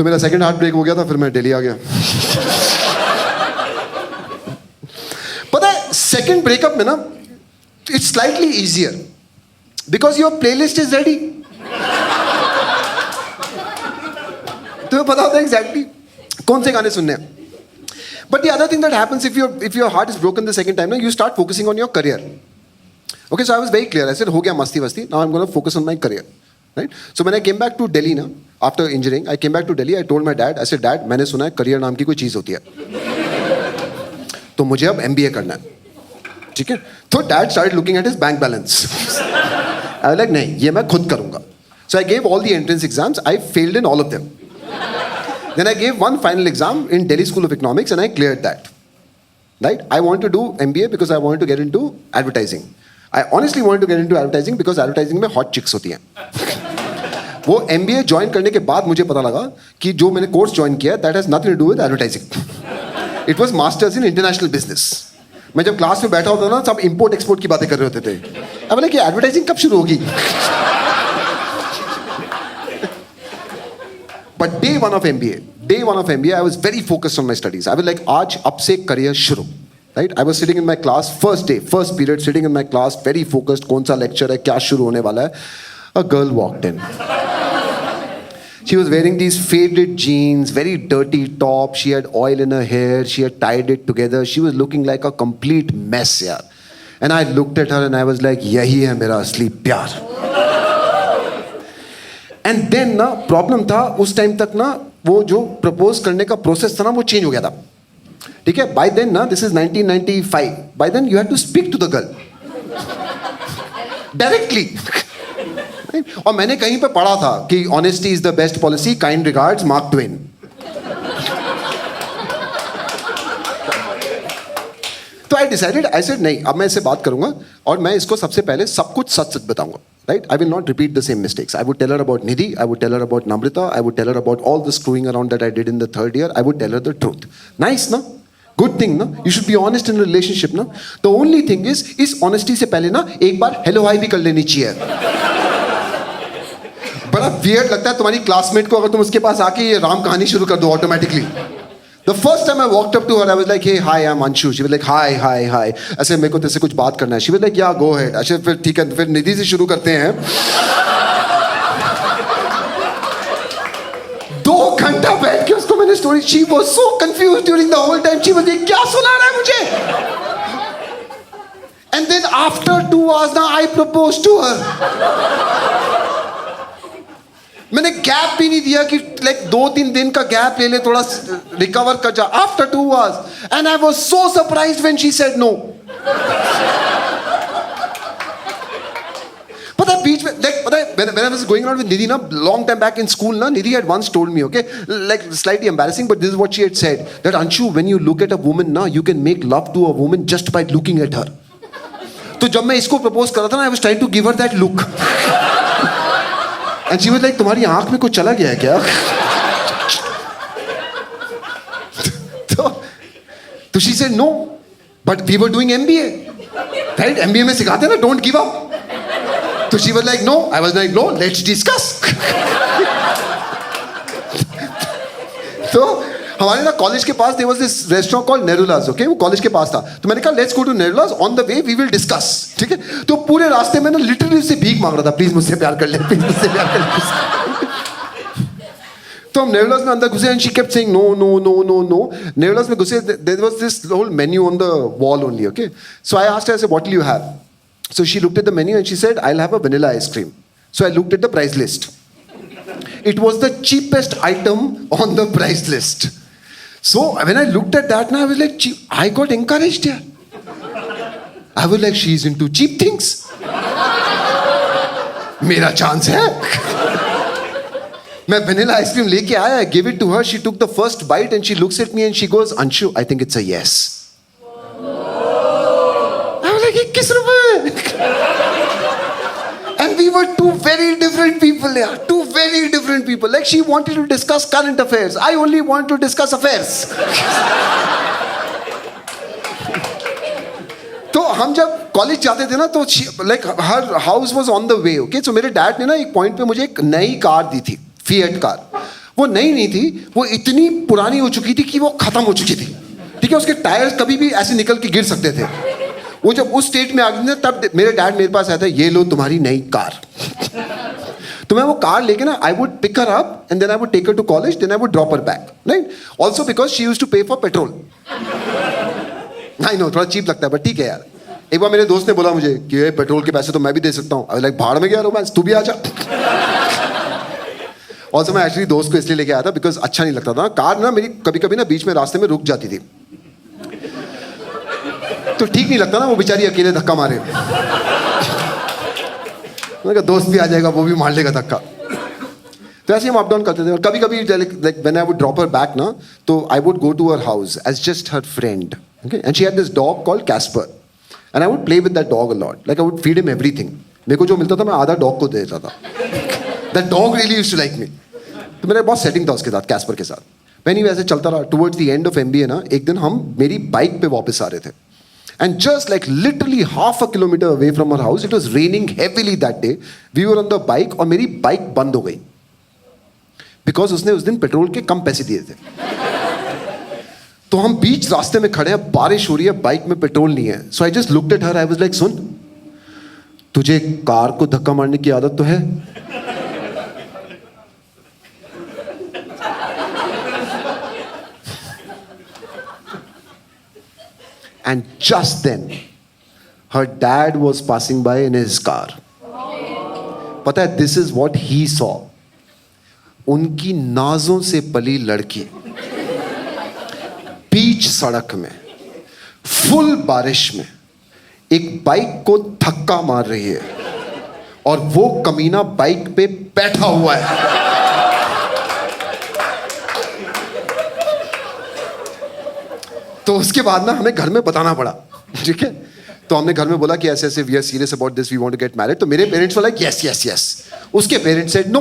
तो मेरा second heart break हो गया था, फिर मैं दिल्ली आ गया। पता है सेकंड ब्रेकअप में ना it's slightly easier because your playlist is ready. तुम्हें पता होता है एग्जैक्टली कौन से गाने सुनने हैं। But the other thing that happens if your heart is broken the second time ना, you start focusing on your career. Okay, so I was very clear. I said, हो गया मस्ती वस्ती. Now I'm going to focus on my career, right? So when I came back to Delhi ना, after engineering, I came back to Delhi. I told my dad, I said, Dad, मैंने सुना है career नाम की कोई चीज़ होती है, तो मुझे अब MBA करना है, ठीक है? तो Dad started looking at his bank balance. I was like, नहीं, ये मैं खुद करूँगा. So I gave all the entrance exams. I failed in all of them. Then I gave one final exam in Delhi School of Economics and I cleared that. Right? I wanted to do MBA because I wanted to get into advertising. I honestly wanted to get into advertising because advertising में hot chicks होती हैं। वो MBA join करने के बाद मुझे पता लगा कि जो मैंने कोर्स ज्वाइन किया that has nothing to do with advertising. It was masters in international business. मैं जब क्लास में बैठा होता था ना, सब इम्पोर्ट एक्सपोर्ट की बातें कर रहे होते थे। अब बोले कि एडवर्टाइजिंग कब शुरू होगी? But day one of MBA, I was very focused on my studies. I was like, आज अब से करियर शुरू। Right? I was sitting in my class, first period, sitting in my class, very focused, कौन सा lecture है, क्या शुरू होने वाला है. A girl walked in. She was wearing these faded jeans, very dirty top, she had oil in her hair, she had tied it together, she was looking like a complete mess, yaar. And I looked at her and I was like, यही है मेरा असली प्यार. And then ना, problem था, उस time तक ना, वो जो propose करने का process था ना, वो change हो गया था. ठीक है, by then ना, this is 1995. By then you had to speak to the girl directly. और मैंने कहीं पे पढ़ा था कि honesty is the best policy, kind regards, Mark Twain. तो I decided, I said नहीं, अब मैं इससे बात करूंगा और मैं इसको सबसे पहले सब कुछ सच सच बताऊंगा. Right? I will not repeat the same mistakes. I would tell her about Nidhi, I would tell her about Namrita, I would tell her about all the screwing around that I did in the third year. I would tell her the truth. Nice, na? Good thing, na? You should be honest in a relationship, na? The only thing is, इस honesty से पहले ना एक बार hello hi भी कर लेनी चाहिए. बड़ा weird लगता है तुम्हारी classmate को अगर तुम उसके पास आके ये राम कहानी शुरू कर दो automatically. The first time I walked up to her, I was like, hey, hi, I'm Anshu. She was like, hi. ऐसे मेरे को तेरे से कुछ बात करना है. She was like, yeah, go ahead. अच्छा फिर ठीक है, फिर निधि से शुरू करते हैं. 2 घंटा बैठ के उसको मैंने story. She was so confused during the whole time. She was like, क्या सुना रहा है मुझे? And then after 2 hours now, I proposed to her. मैंने गैप भी नहीं दिया कि लाइक 2-3 दिन का गैप ले ले, थोड़ा रिकवर कर जा. After 2 hours and I was so surprised when she said no. पता है बीच में पता है when I was going around with Nidhi na, long time back in school na, Nidhi had once told me, okay, like slightly embarrassing, but this is what she had said, that Anshu, when you look at a woman na, you can make love to a woman just by looking at her. तो जब मैं इसको propose कर रहा था ना, I was trying to give her that look. And she was like, तुम्हारी आंख में कुछ चला गया है क्या? तो she said no, but we were doing MBA, right? MBA में सिखाते हैं ना, don't give up. तो she was like no. I was like no, let's discuss. तो हमारे ना कॉलेज के पास there was this restaurant called Nerula's, okay? वो कॉलेज के पास था. तो मैंने कहा let's go to Nerula's, on the way we will discuss. ठीक है? तो पूरे रास्ते में ना लिटरली उससे भीख मांग रहा था, प्लीज मुझसे प्यार कर ले, प्लीज मुझसे प्यार कर ले. तो हम Nerula's में अंदर घुसे and she kept saying no. Nerula's में घुसे, there was this whole menu on the wall only, okay? So I asked her, I said, what will you have? So she looked at the menu and she said, I'll have a vanilla ice cream. So I looked at the price list. It was the cheapest item on the price list. So when I looked at that, now I was like, I got encouraged here. I was like, she's into cheap things. मेरा chance है. मैं vanilla ice cream लेके आया, I gave it to her. She took the first bite and she looks at me and she goes, Anshu, I think it's a yes. I was like, 21 रुपए. And we were two very different people, yeah. Two very different people. Like she wanted to discuss current affairs. I only want to discuss affairs. तो हम जब college जाते थे ना, तो like हर house was on the way, okay. So मेरे dad ने ना एक पॉइंट पे मुझे एक नई कार दी थी, फिएट कार. वो नई नहीं थी, वो इतनी पुरानी हो चुकी थी कि वो खत्म हो चुकी थी, ठीक है। उसके टायर्स कभी भी ऐसे निकल के गिर सकते थे। वो जब उस स्टेट में आ गई ना, तब मेरे डैड मेरे पास आया था, ये लो तुम्हारी नई कार। तो मैं वो कार लेके ना, I would pick her up and then I would take her to college, then I would drop her back, right. Also because she used to pay for petrol. I know थोड़ा cheap लगता है, but ठीक है यार। एक बार मेरे दोस्त ने बोला मुझे कि ये पेट्रोल के पैसे तो मैं भी दे सकता हूँ। लाइक भाड़ में गया रोमांस, तू भी आ जा। ऑल्सो मैं एक्चुअली दोस्त को इसलिए लेके आया था बिकॉज अच्छा नहीं लगता था कार ना, मेरी कभी कभी ना बीच में रास्ते में रुक जाती थी, तो ठीक नहीं लगता ना वो बेचारी अकेले धक्का मारे। मैंने कहा दोस्त भी आ जाएगा, वो भी मार लेगा धक्का। तो ऐसे हम अप डाउन करते थे। और कभी कभी like when I would drop her back ना, तो I would go to her house as just her friend, okay. And she had this dog called Casper and I would play with that dog a lot. Like I would feed him everything. मेरे को जो मिलता था मैं आधा dog को दे देता था। That dog really used to like me. तो मेरा बहुत सेटिंग था उसके साथ, कैस्पर के साथ। मैंने वैसे चलता रहा। Towards the end of MBA ना, एक दिन हम मेरी बाइक पे वापस आ रहे थे, and just like literally half a kilometer away from our house, it was raining heavily that day. We were on the bike और मेरी बाइक बंद हो गई because उसने उस दिन पेट्रोल के कम पैसे दिए थे। तो हम बीच रास्ते में खड़े हैं, बारिश हो रही है, बाइक में पेट्रोल नहीं है। So I just looked at her, I was like, सुन, तुझे कार को धक्का मारने की आदत तो है? And just then, her dad was passing by in his car. पता है, this is what he saw. उनकी नाजों से पली लड़की बीच सड़क में फुल बारिश में एक बाइक को धक्का मार रही है और वो कमीना बाइक पे बैठा हुआ है। तो उसके बाद ना हमें घर में बताना पड़ा, ठीक है। तो हमने घर में बोला कि ऐसे ऐसे we are serious about this, we want to get married. तो मेरे parents were like yes yes yes. उसके parents said no.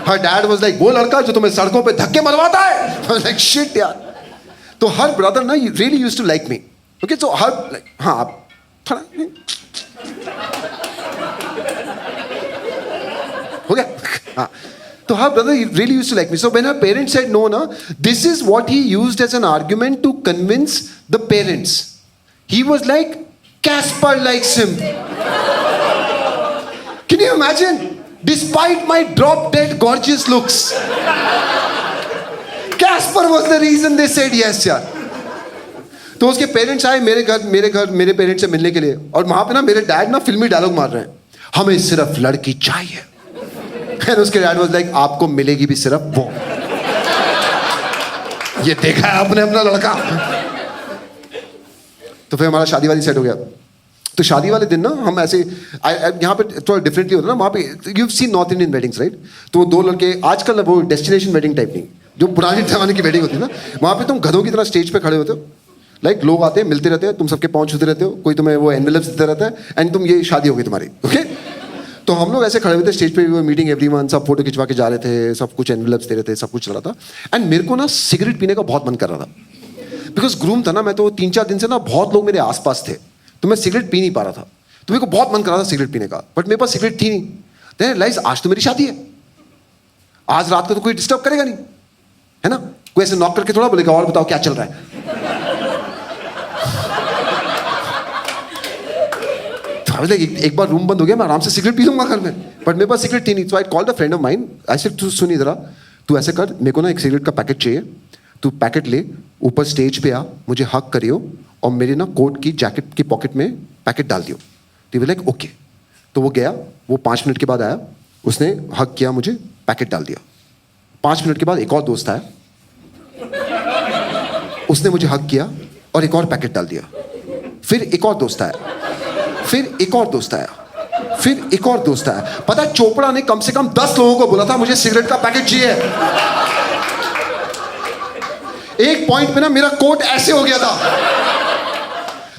Her dad was like वो लड़का जो तुम्हें सड़कों पे धक्के मरवाता है। आई वाज लाइक शिट यार। तो हर ब्रदर ना really used to like me, okay. So her like हाँ आप थोड़ा हो गया हाँ। So her brother really used to like me. So when her parents said no, na, this is what he used as an argument to convince the parents. He was like, Casper likes him. Can you imagine? Despite my drop-dead gorgeous looks, Casper was the reason they said yes, यार। तो उसके parents आए मेरे घर मेरे parents से मिलने के लिए, और वहां पे ना मेरे डैड ना फिल्मी डायलॉग मार रहे हैं, हमें सिर्फ लड़की चाहिए। And उसके डैड वाज लाइक आपको मिलेगी भी सिर्फ वो। ये देखा है आपने अपना लड़का। तो फिर हमारा शादी वाली सेट हो गया। तो शादी वाले दिन ना हम ऐसे यहाँ पे थोड़ा डिफरेंटली होता है ना, वहाँ पे you have seen north Indian weddings right. तो दो लड़के आजकल वो डेस्टिनेशन वेडिंग टाइप नहीं, जो पुराने जमाने की वेडिंग होती है ना, वहाँ पे तुम गधों की तरह स्टेज पे खड़े होते हो। लाइक लोग आते हैं, मिलते रहते हैं, तुम सबके पाँव छूते रहते हो, कोई तुम्हें वो एनवेलप्स देता रहता है, एंड तुम ये शादी होगी तुम्हारी, ओके। तो हम लोग ऐसे खड़े हुए थे स्टेज पे, मीटिंग एवरीवन, सब फोटो खिंचवा के जा रहे थे, सब कुछ एनवेलप्स दे रहे थे, सब कुछ चल रहा था। एंड मेरे को ना सिगरेट पीने का बहुत मन कर रहा था, बिकॉज ग्रूम था ना मैं, तो 3-4 दिन से ना बहुत लोग मेरे आसपास थे, तो मैं सिगरेट पी नहीं पा रहा था। तो मेरे को बहुत मन कर रहा था सिगरेट पीने का, बट मेरे पास सिगरेट थी नहीं। देन रियलाइज आज तो मेरी शादी है, आज रात को तो कोई डिस्टर्ब करेगा नहीं, है ना। कोई ऐसे नॉक करके थोड़ा बोलेगा और बताओ क्या चल रहा है। एक बार रूम बंद हो गया, मैं आराम से सिगरेट पी लूंगा घर में, बट मेरे पास सिगरेट थी नहीं। So I called a friend of mine, I said तू सुन इधर आ, तू ऐसे कर, मेरे को ना एक सिगरेट का पैकेट चाहिए, तू पैकेट ले, ऊपर स्टेज पे आ, मुझे हक करियो और मेरे ना कोट की जैकेट की पॉकेट में पैकेट डाल दियो। तो लाइक ओके। तो वो गया, वो 5 मिनट के बाद आया, उसने हक किया मुझे, पैकेट डाल दिया। 5 मिनट के बाद एक और दोस्त आया, उसने मुझे हक किया और एक और पैकेट डाल दिया। फिर एक और दोस्त आया, फिर एक और दोस्त आया, फिर एक और दोस्त आया। पता है चोपड़ा ने कम से कम 10 लोगों को बोला था मुझे सिगरेट का पैकेट चाहिए। एक पॉइंट पे ना मेरा कोट ऐसे हो गया था।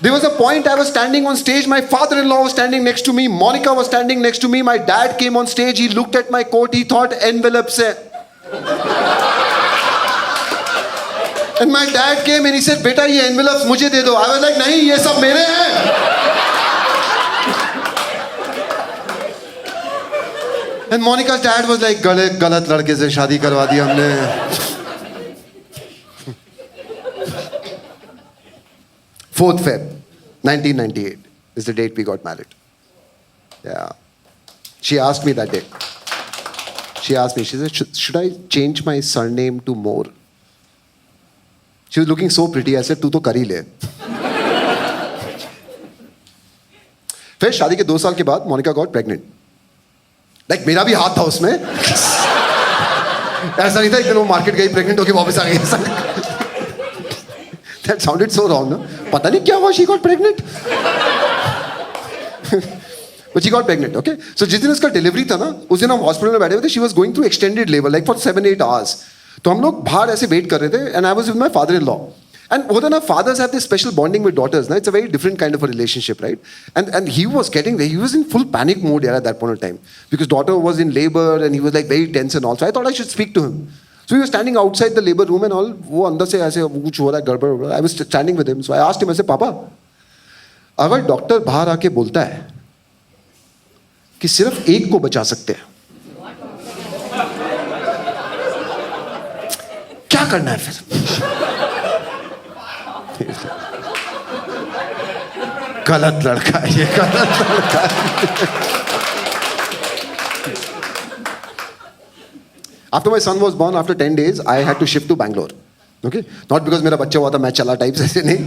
There was a point I was standing on stage, my father-in-law was standing next to me, Monica was standing next to me, my dad came on stage, he looked at my coat, he thought envelopes hai. And my dad came and he said, बेटा ये envelopes मुझे दे दो। I was like, नहीं ये सब मेरे हैं। And Monica's dad was like, गलत लड़के से शादी करवा दी हमने. Fourth Feb, 1998 is the date we got married. Yeah. She asked me that day. She asked me, she said, should I change my surname to Moore? She was looking so pretty. I said, तू तो कर ही ले. फिर शादी के 2 साल के बाद मोनिका गॉट प्रेग्नेंट. लाइक मेरा भी हाथ था उसमें. ऐसा नहीं था एक दिन वो मार्केट गई प्रेग्नेंट होके वापस आ गई. That sounded so wrong, no? पता नहीं क्या हुआ, she got pregnant. But she got pregnant, okay? So जिस दिन उसका डिलीवरी था ना, उस दिन हम हॉस्पिटल में बैठे हुए थे. She was going through extended labor, like for 7-8 hours. तो हम लोग बाहर ऐसे वेट कर रहे थे, and I was with my father-in-law. And होता ना, fathers have this special bonding with daughters. Na? It's a very different kind of a relationship, right? And he was in full panic mode at that point of time because daughter was in labor and he was like very tense and all. So I thought I should speak to him. So he was standing outside the labor room and all. वो अंदर से ऐसे कुछ हो रहा है गड़बड़. I was standing with him. So I asked him, I said, पापा, अगर डॉक्टर बाहर आके बोलता है कि सिर्फ एक को बचा सकते हैं, क्या करना है फिर? गलत लड़का है ये, गलत लड़का है. After my son was born, after 10 days, I had to shift to Bangalore. Okay? Not because मेरा बच्चा हुआ था मैं चला टाइप्स ऐसे नहीं.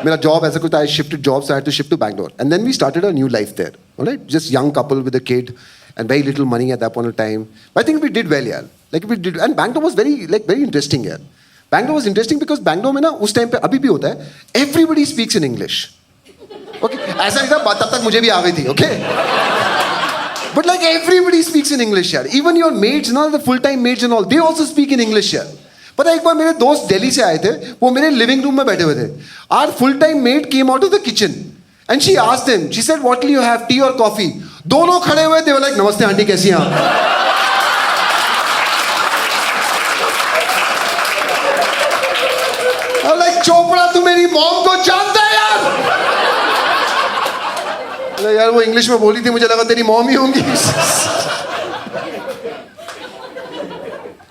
मेरा job ऐसा कुछ था. I shifted jobs, so I had to shift to Bangalore. And then we started a new life there. All right? Just young couple with a kid and very little money at that point of time. But I think we did well, yeah. Like we did, and Bangalore was very interesting, yeah. Bangalore was interesting because Bangalore में ना उस time पे अभी भी होता है. Everybody speaks in English. Okay? ऐसा नहीं था तब तक मुझे भी आ गई थी. Okay? But like everybody speaks in English here. Even your maids, now the full-time maids and all, they also speak in English here. पता है एक बार मेरे दोस्त दिल्ली से आए थे, वो मेरे लिविंग रूम में बैठे हुए थे. Our full-time maid came out of the kitchen and she asked him. She said, "What will you have, tea or coffee?" दोनों खड़े हुए. They were like, "नमस्ते आंटी, कैसी हैं आप?" I'm like, चोपड़ा तू मेरी मॉम को जानता है यार? यार वो इंग्लिश में बोली थी, मुझे लगा तेरी मॉम ही होंगी.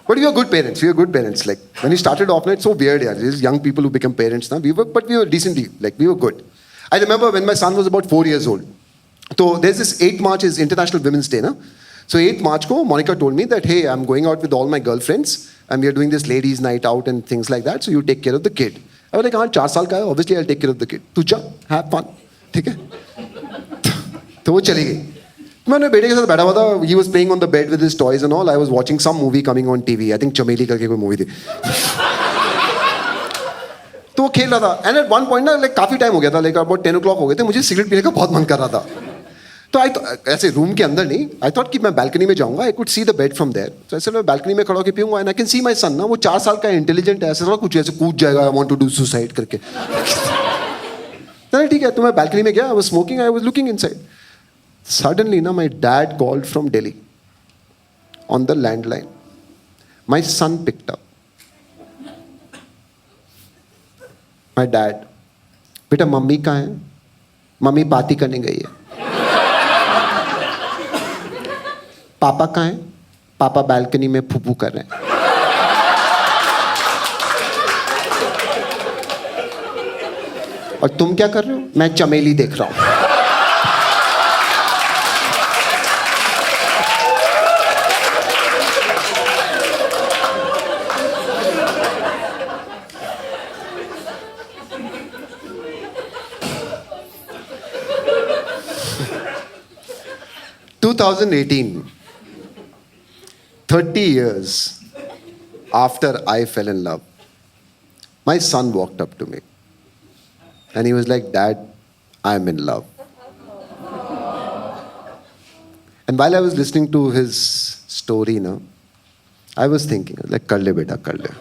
But we were good parents. We were good parents. Like when we started off, it's so weird. Yeah, these young people who become parents now. We were decently, like we were good. I remember when my son was about 4 years old. So there's this 8th March is International Women's Day, na? So 8th March ko, Monica told me that, hey, I'm going out with all my girlfriends and we are doing this ladies' night out and things like that. So you take care of the kid. I was like, हाँ 4 साल का है, obviously I'll take care of the kid. तू जा, have fun, ठीक है? तो वो चली गई. मैं अपने बेटे के साथ बैठा हुआ था. He was playing on the bed with his toys and all. I was watching some movie coming on TV. I think चमेली करके कोई मूवी थी. तो वो खेल रहा था. And at one point ना, like काफी टाइम हो गया था, like about 10 o'clock हो गए थे. मुझे सिगरेट पीने का बहुत मन कर रहा था. तो ऐसे रूम के अंदर नहीं. I thought कि मैं balcony में जाऊंगा. I could see the bed from there. तो ऐसे मैं balcony में खड़ा होकर पीऊंगा. And I can see my son ना, वो 4 साल का इंटेलिजेंट है. ऐसे थोड़ा कुछ ऐसे कूद जाएगा. I want to do suicide करके. चलो ठीक है. तो मैं balcony में गया. I was smoking. I was looking inside. Suddenly, my dad called from Delhi on the landline. My son picked up. My dad, बेटा मम्मी कहाँ है? मम्मी पार्टी करने गई है. पापा कहाँ है? पापा बालकनी में फूफू कर रहे हैं. और तुम क्या कर रहे हो? मैं चमेली देख रहा हूँ. (2018) 30 years after I fell in love, my son walked up to me and he was like, "Dad, I'm in love." And while I was listening to his story, I was thinking, like, "Kar le beta, kar le.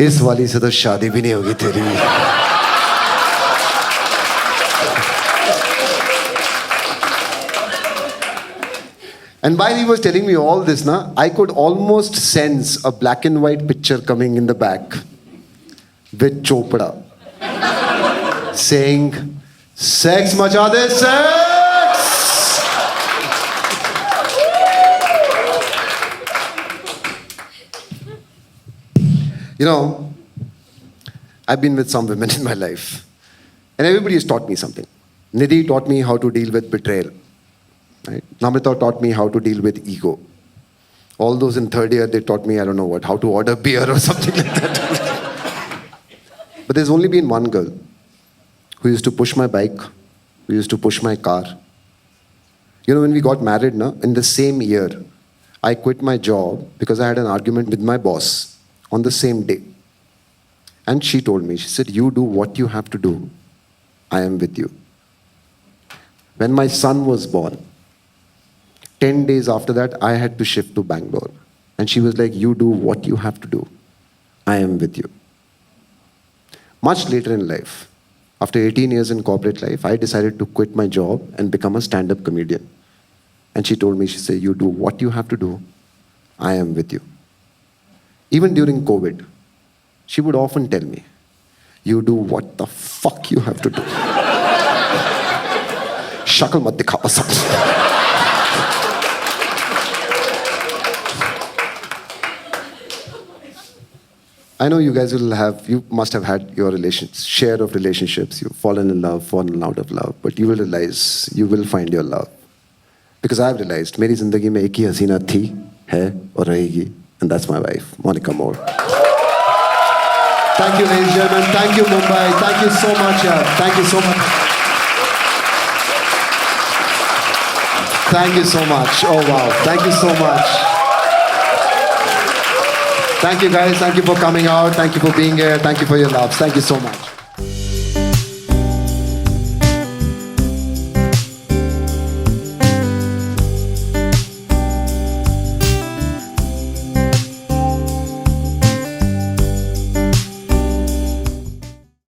इस वाली से तो शादी भी नहीं होगी तेरी." And while he was telling me all this, I could almost sense a black and white picture coming in the back with Chopra saying, "Sex macha de, sex!" You know, I've been with some women in my life, and everybody has taught me something. Nidhi taught me how to deal with betrayal. Right? Namrata taught me how to deal with ego. All those in third year, they taught me, I don't know what, how to order beer or something like that. But there's only been one girl who used to push my bike, who used to push my car. You know, when we got married, in the same year, I quit my job because I had an argument with my boss on the same day. And she told me, she said, you do what you have to do. I am with you. When my son was born, 10 days after that, I had to shift to Bangalore. And she was like, you do what you have to do. I am with you. Much later in life, after 18 years in corporate life, I decided to quit my job and become a stand-up comedian. And she told me, she said, you do what you have to do. I am with you. Even during COVID, she would often tell me, you do what the fuck you have to do. Shakal mat dikha sab. I know you guys you must have had your share of relationships. You've fallen in love, fallen out of love, but you will realize, you will find your love. Because I've realized, मेरी जिंदगी में एक ही हसीना थी, है और रहेगी, and that's my wife, Monica Moore. Thank you, ladies and gentlemen. Thank you, Mumbai. Thank you so much, yaar. Thank you so much. Thank you so much. Oh wow. Thank you so much. Thank you guys, thank you for coming out, thank you for being here, thank you for your love, thank you so much.